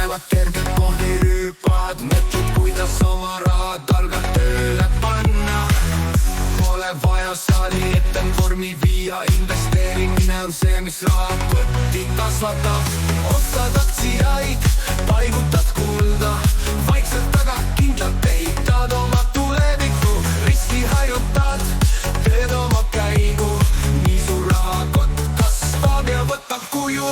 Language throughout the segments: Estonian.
tulevad kerged kohvirüüpad, mõtled, kuidas oma raha targalt tööle panna. Pole vaja saali ette vormi viia, investeerimine on see, mis rahakotti kasvatab. Ostad aktsiaid, paigutad kulda, vaikselt aga kindlalt ehitad oma tulevikku. Riski hajutad, teed oma käigu, nii su rahakott kasvab ja võtab kuju.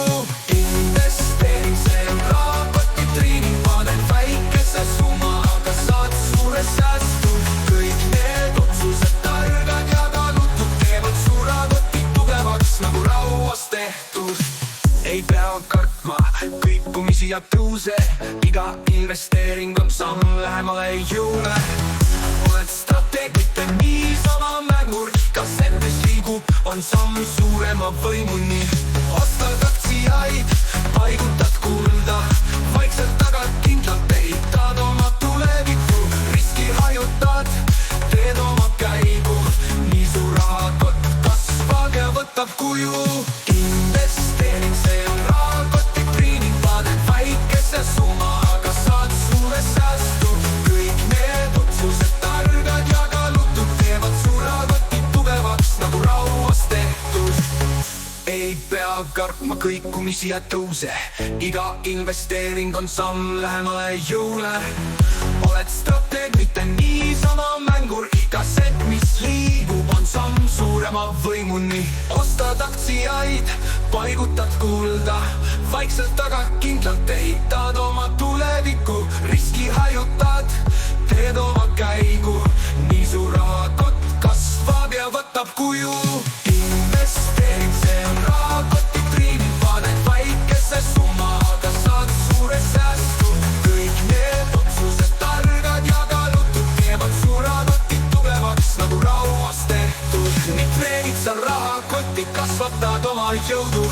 Investeering, see on rahakotti triining, paned väikese summa, aga saad suure säästu. Kõik need otsused targad ja kaalutud teevad su rahakoti tugevaks nagu rauast tehtud. Ei pea kartma kõikumisi ja tõuse, iga investeering on samm lähemale jõule. Oled strateeg, mitte niisama mängur, kas endas liigub, on samm suurema võimuni. Ostad aktsiaid, paigutad kulda, vaikselt aga kindlalt ehitad oma tulevikku. Riski hajutad, teed oma käigu, nii su rahakott kasvab ja võtab kuju. Investeering, see on rahakotti triining, paned väikese summa, aga saad suure säästu. Kõik need otsused targad ja kaalutud teevad su rahakoti tugevaks nagu rauast tehtud. Ei pea kartma kõikumisi ja tõuse, iga investeering on samm lähemale jõule. Oled strateeg, mitte niisama mängur, iga sent, mis liigub, on samm suurema võimuni. Ostad aktsiaid, paigutad kulda, vaikselt aga kindlalt ehitad oma tulevikku. Riski hajutad, teed oma käigu, nii su rahakott kasvab ja võtab kuju. Investeering, see on rahakotti triining, paned väikese summa, aga saad suure säästu. Kõik need otsused targad ja kaalutud teevad su rahakoti tugevaks nagu rauast tehtud. Nii treenid sa rahakotti, kasvatad oma jõudu.